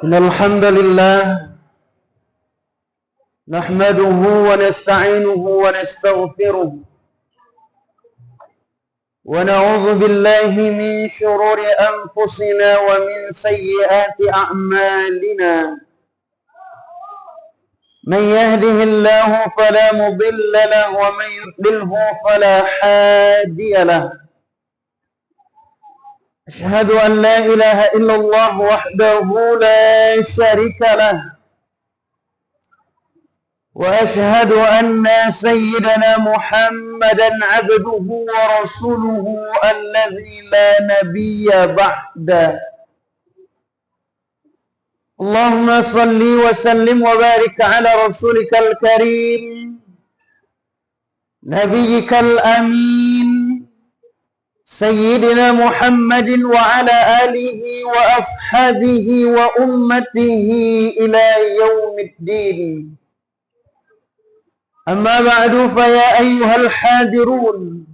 Innal hamdalillah nahmaduhu wa nasta'inuhu wa nastaghfiruh wa na'udzu billahi min shururi anfusina wa min sayyiati a'malina. Man yahdihillahu fala mudilla lahu wa man yudlilhu fala hadiya lahu. أشهد أن لا إله إلا الله وحده لا شريك له وأشهد أن سيدنا محمدا عبده ورسوله الذي لا نبي بعده. اللهم صل وسلم وبارك على رسولك الكريم نبيك الأمين سيدنا محمد وعلى آله وأصحابه وأمته إلى يوم الدين. أما بعد فيا أيها الحاضرون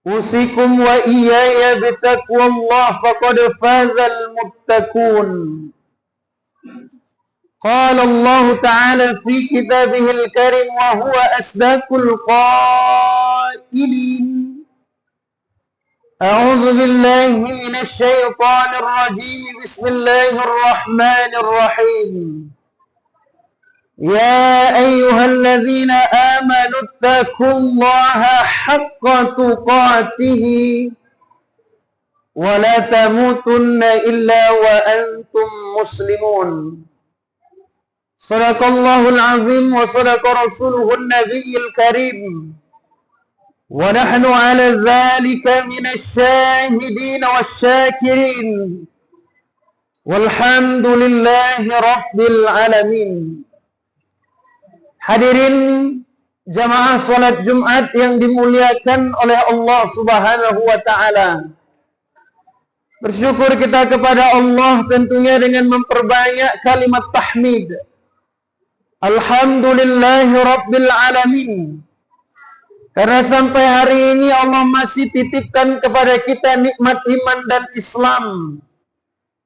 أوصيكم وإياي بتقوى الله فقد فاز المتقون. قال الله تعالى في كتابه الكريم وهو أصدق القائلين: أعوذ بالله من الشيطان الرجيم بسم الله الرحمن الرحيم. يا أيها الذين آمنوا اتقوا الله حق تقاته ولا تموتن إلا وأنتم مسلمون. صدق الله العظيم وصدق رسوله النبي الكريم ونحن على ذلك من الشاهدين والشاكرين والحمد لله رب العالمين. Hadirin jamaah salat Jumat yang dimuliakan oleh Allah Subhanahu wa taala. Bersyukur kita kepada Allah tentunya dengan memperbanyak kalimat tahmid. Alhamdulillahi rabbil alamin. Karena sampai hari ini Allah masih titipkan kepada kita nikmat iman dan Islam,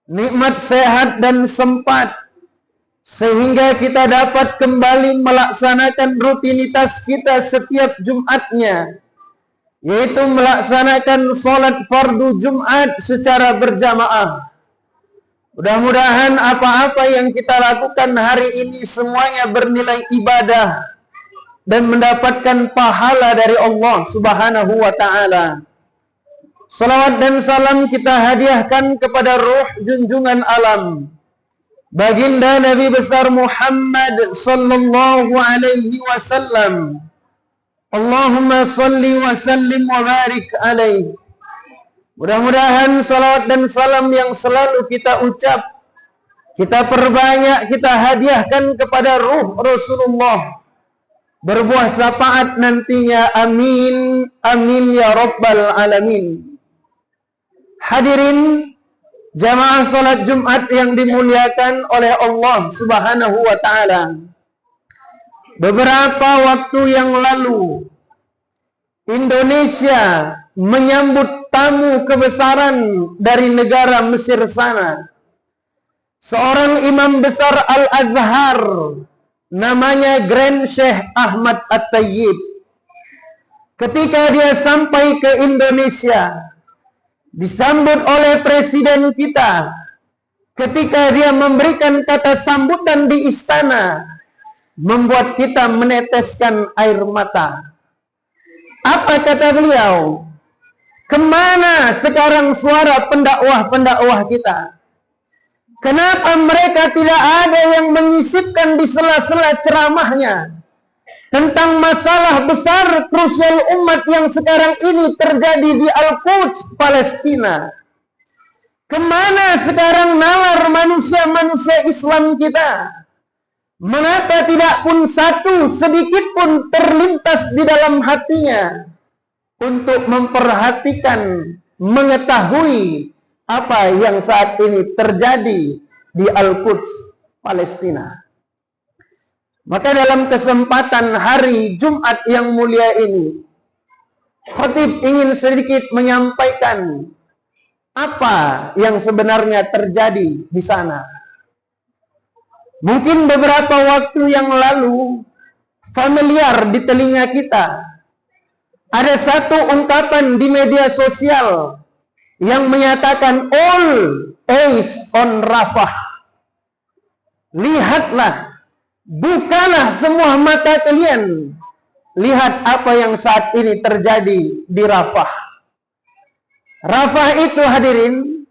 nikmat sehat dan sempat, sehingga kita dapat kembali melaksanakan rutinitas kita setiap Jumatnya, yaitu melaksanakan sholat fardu Jumat secara berjamaah. Mudah-mudahan apa-apa yang kita lakukan hari ini semuanya bernilai ibadah dan mendapatkan pahala dari Allah Subhanahu wa ta'ala. Salawat dan salam kita hadiahkan kepada ruh junjungan alam, baginda Nabi besar Muhammad sallallahu alaihi wasallam. Allahumma salli wa sallim wa barik alaihi. Mudah-mudahan salawat dan salam yang selalu kita ucap, kita perbanyak, kita hadiahkan kepada ruh Rasulullah, berbuah syafaat nantinya. Amin, amin ya rabbal alamin. Hadirin jamaah salat Jumat yang dimuliakan oleh Allah Subhanahu wa ta'ala. Beberapa waktu yang lalu Indonesia menyambut tamu kebesaran dari negara Mesir sana. Seorang imam besar Al-Azhar, namanya Grand Sheikh Ahmad At-Tayyib. Ketika dia sampai ke Indonesia, disambut oleh presiden kita. Ketika dia memberikan kata sambutan di istana, membuat kita meneteskan air mata. Apa kata beliau? Kemana sekarang suara pendakwah-pendakwah kita? Kenapa mereka tidak ada yang menyisipkan di sela-sela ceramahnya tentang masalah besar krusial umat yang sekarang ini terjadi di Al-Quds, Palestina? Kemana sekarang nalar manusia-manusia Islam kita? Mengapa tidak pun satu sedikit pun terlintas di dalam hatinya untuk memperhatikan, mengetahui apa yang saat ini terjadi di Al-Quds, Palestina? Maka dalam kesempatan hari Jumat yang mulia ini, khatib ingin sedikit menyampaikan apa yang sebenarnya terjadi di sana. Mungkin beberapa waktu yang lalu familiar di telinga kita. Ada satu ungkapan di media sosial yang menyatakan all eyes on Rafah. Lihatlah, bukalah semua mata kalian. Lihat apa yang saat ini terjadi di Rafah. Rafah itu hadirin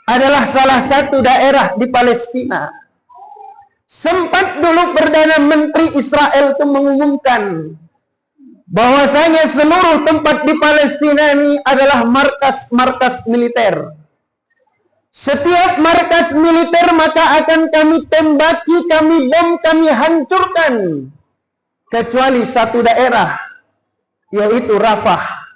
adalah salah satu daerah di Palestina. Sempat dulu Perdana Menteri Israel itu mengumumkan bahwasanya seluruh tempat di Palestina ini adalah markas-markas militer. Setiap markas militer maka akan kami tembaki, kami bom, kami hancurkan. Kecuali satu daerah, yaitu Rafah.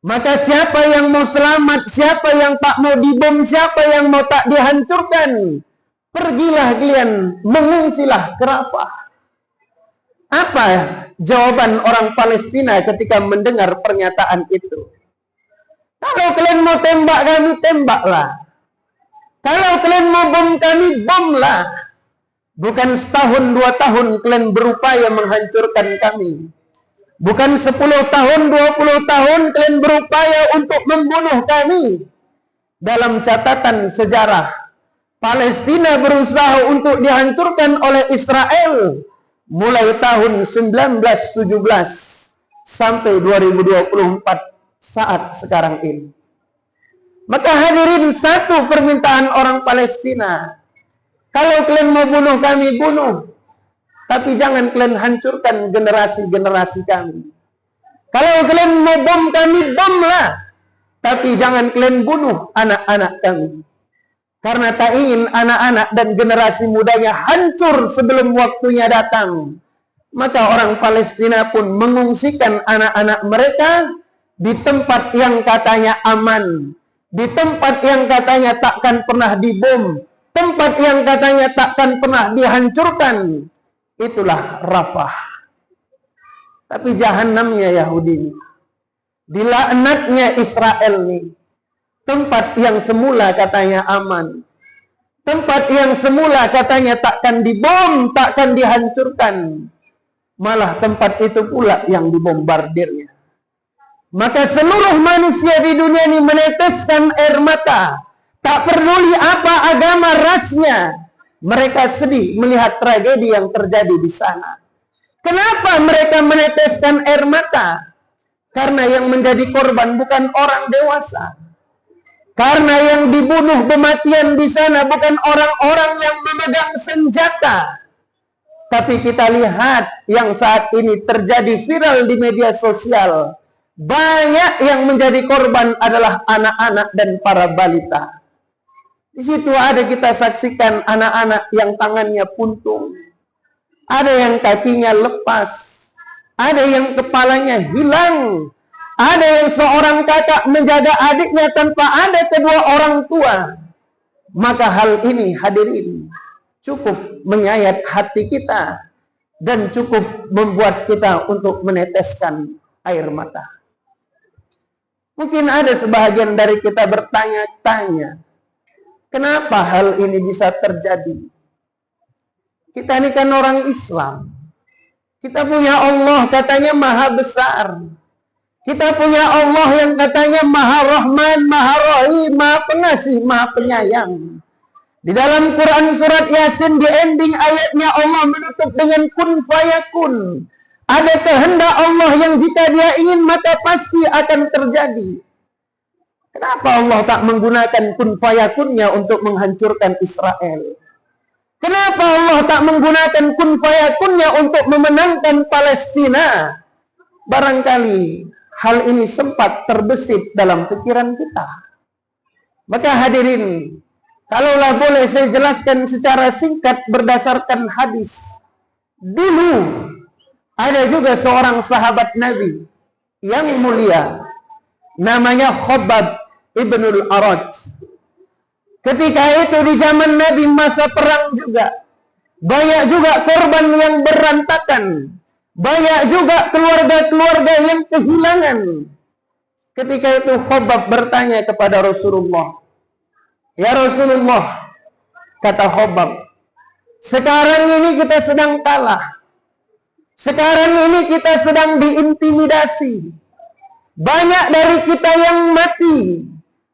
Maka siapa yang mau selamat, siapa yang tak mau dibom, siapa yang mau tak dihancurkan, pergilah kalian, mengungsilah ke Rafah. Apa jawaban orang Palestina ketika mendengar pernyataan itu? Kalau kalian mau tembak kami, tembaklah. Kalau kalian mau bom kami, bomlah. Bukan setahun, 2 tahun kalian berupaya menghancurkan kami. Bukan 10 tahun, 20 tahun kalian berupaya untuk membunuh kami. Dalam catatan sejarah, Palestina berusaha untuk dihancurkan oleh Israel mulai tahun 1917 sampai 2024 saat sekarang ini. Maka hadirin, satu permintaan orang Palestina. Kalau kalian mau bunuh kami, bunuh. Tapi jangan kalian hancurkan generasi-generasi kami. Kalau kalian mau bom kami, bomlah. Tapi jangan kalian bunuh anak-anak kami. Karena tak ingin anak-anak dan generasi mudanya hancur sebelum waktunya datang. Maka orang Palestina pun mengungsikan anak-anak mereka di tempat yang katanya aman. Di tempat yang katanya takkan pernah dibom. Tempat yang katanya takkan pernah dihancurkan. Itulah Rafah. Tapi jahanamnya Yahudi. Dilaknatnya Israel nih. Tempat yang semula katanya aman. Tempat yang semula katanya takkan dibom, takkan dihancurkan. Malah tempat itu pula yang dibombardirnya. Maka seluruh manusia di dunia ini meneteskan air mata. Tak peduli apa agama rasnya. Mereka sedih melihat tragedi yang terjadi di sana. Kenapa mereka meneteskan air mata? Karena yang menjadi korban bukan orang dewasa. Karena yang dibunuh kematian di sana bukan orang-orang yang memegang senjata. Tapi kita lihat yang saat ini terjadi viral di media sosial. Banyak yang menjadi korban adalah anak-anak dan para balita. Di situ ada kita saksikan anak-anak yang tangannya puntung. Ada yang kakinya lepas. Ada yang kepalanya hilang. Ada yang seorang kakak menjaga adiknya tanpa ada kedua orang tua. Maka hal ini hadirin cukup menyayat hati kita. Dan cukup membuat kita untuk meneteskan air mata. Mungkin ada sebahagian dari kita bertanya-tanya. Kenapa hal ini bisa terjadi? Kita ini kan orang Islam. Kita punya Allah katanya maha besar. Kita punya Allah yang katanya maha rahman, maha rahim, maha pengasih, maha penyayang. Di dalam Quran surat Yasin di ending ayatnya Allah menutup dengan kun fayakun. Ada kehendak Allah yang jika dia ingin maka pasti akan terjadi. Kenapa Allah tak menggunakan kun fayakunnya untuk menghancurkan Israel? Kenapa Allah tak menggunakan kun fayakunnya untuk memenangkan Palestina? Barangkali hal ini sempat terbesit dalam pikiran kita. Maka hadirin, kalaulah boleh saya jelaskan secara singkat berdasarkan hadis. Dulu ada juga seorang sahabat Nabi yang mulia. Namanya Khabbab Ibnul Arad. Ketika itu di zaman Nabi masa perang juga. Banyak juga korban yang berantakan. Banyak juga keluarga-keluarga yang kehilangan. Ketika itu Khabbab bertanya kepada Rasulullah, "Ya Rasulullah," kata Khabbab, "sekarang ini kita sedang kalah. Sekarang ini kita sedang diintimidasi. Banyak dari kita yang mati.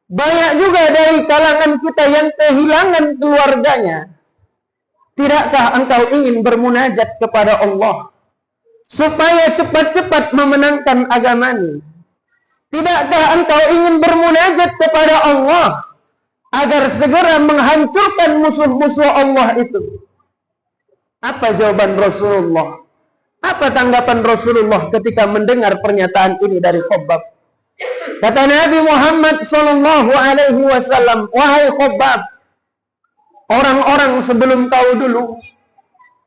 Banyak juga dari kalangan kita yang kehilangan keluarganya. Tidakkah engkau ingin bermunajat kepada Allah supaya cepat-cepat memenangkan agama-Mu? Tidakkah engkau ingin bermunajat kepada Allah agar segera menghancurkan musuh-musuh Allah itu?" Apa jawaban Rasulullah? Apa tanggapan Rasulullah ketika mendengar pernyataan ini dari Khabbab? Kata Nabi Muhammad sallallahu alaihi wasallam, "Wahai Khabbab, orang-orang sebelum kau dulu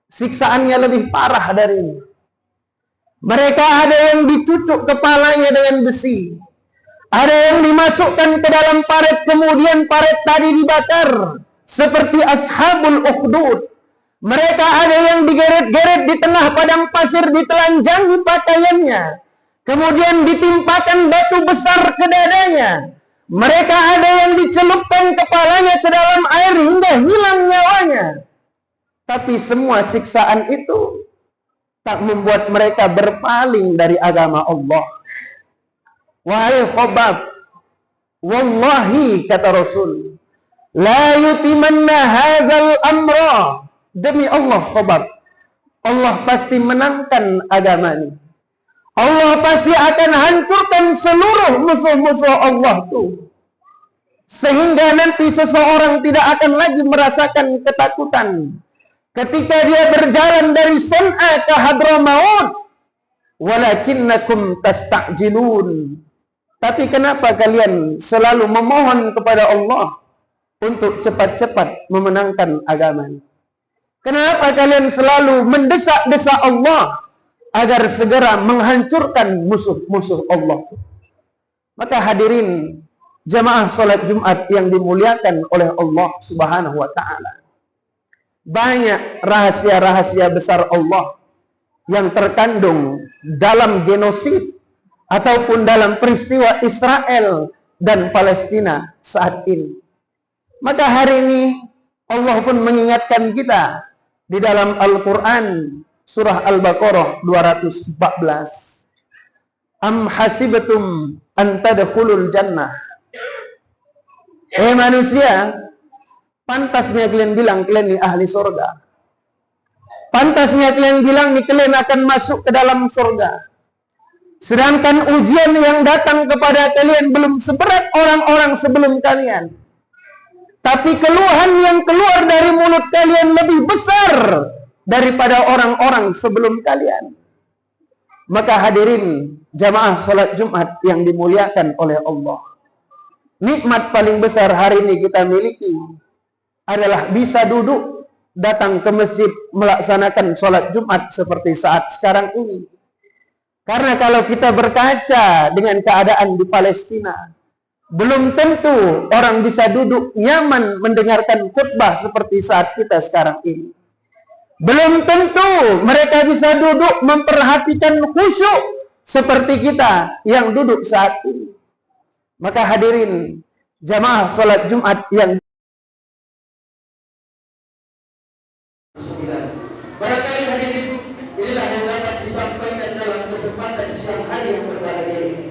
siksaannya lebih parah dari ini. Mereka ada yang dicucuk kepalanya dengan besi. Ada yang dimasukkan ke dalam paret, kemudian paret tadi dibakar. Seperti Ashabul Ukhdud. Mereka ada yang digeret-geret di tengah padang pasir, ditelanjangi pakaiannya. Kemudian ditimpakan batu besar ke dadanya. Mereka ada yang dicelupkan kepalanya ke dalam air hingga hilang nyawanya. Tapi semua siksaan itu tak membuat mereka berpaling dari agama Allah." Wahai Khabbab, wallahi, kata Rasul, la yutimanna hadzal amra. Demi Allah Khabbab, Allah pasti menangkan agama-Nya. Allah pasti akan hancurkan seluruh musuh-musuh Allah itu. Sehingga nanti seseorang tidak akan lagi merasakan ketakutan ketika dia berjalan dari San'a ke Hadramaut. Walakinnakum tasta'jilun. Tapi kenapa kalian selalu memohon kepada Allah untuk cepat-cepat memenangkan agama? Kenapa kalian selalu mendesak-desak Allah agar segera menghancurkan musuh-musuh Allah? Maka hadirin jamaah salat Jumat yang dimuliakan oleh Allah Subhanahu wa taala. Banyak rahasia-rahasia besar Allah yang terkandung dalam genosid ataupun dalam peristiwa Israel dan Palestina saat ini. Maka hari ini Allah pun mengingatkan kita di dalam Al-Quran surah Al-Baqarah 214. Am hasibatum an tadkhulul jannah. Manusia, pantasnya kalian bilang kalian ini ahli surga. Pantasnya kalian bilang nih kalian akan masuk ke dalam surga. Sedangkan ujian yang datang kepada kalian belum seberat orang-orang sebelum kalian. Tapi keluhan yang keluar dari mulut kalian lebih besar daripada orang-orang sebelum kalian. Maka hadirin jamaah salat Jumat yang dimuliakan oleh Allah. Nikmat paling besar hari ini kita miliki adalah bisa duduk datang ke masjid melaksanakan salat Jumat seperti saat sekarang ini. Karena kalau kita berkaca dengan keadaan di Palestina, belum tentu orang bisa duduk nyaman mendengarkan khutbah seperti saat kita sekarang ini. Belum tentu mereka bisa duduk memperhatikan khusyuk seperti kita yang duduk saat ini. Maka hadirin jamaah salat Jumat yang barangkali hadirin inilah yang dapat disampaikan dalam kesempatan siang hari yang berbahagia ini.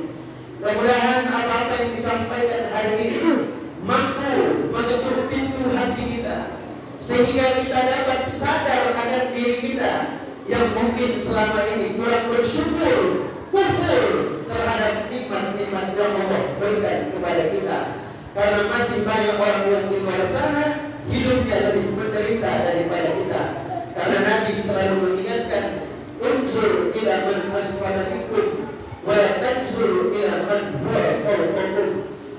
Mudah-mudahan apa-apa yang disampaikan hari ini mampu mengetuk pintu hati kita, sehingga kita dapat sadar akan diri kita yang mungkin selama ini kurang bersyukur, kufur terhadap nikmat-nikmat yang Allah berikan kepada kita. Karena masih banyak orang yang di luar sana hidupnya lebih menderita daripada kita. Karena Nabi selalu mengingatkan, unzur ila man asfala minkum wa la tanzur ila man huwa fawqakum.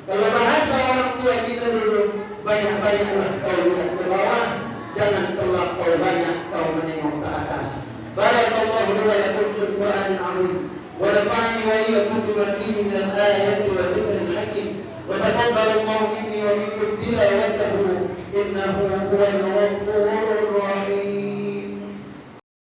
Kalau bahasa orang tua kita dulu, banyak-banyaklah kau lihat ke bawah, jangan kelak kau banyak kau menengok ke atas. Barakallahu li wa lakum fil Qur'anil azim wa nafa'ani wa iyyakum bima fihi min al-ayati wa dhikril hakim wa taqabbalallahu minni wa minkum tilawatahu innahu huwal ghafurur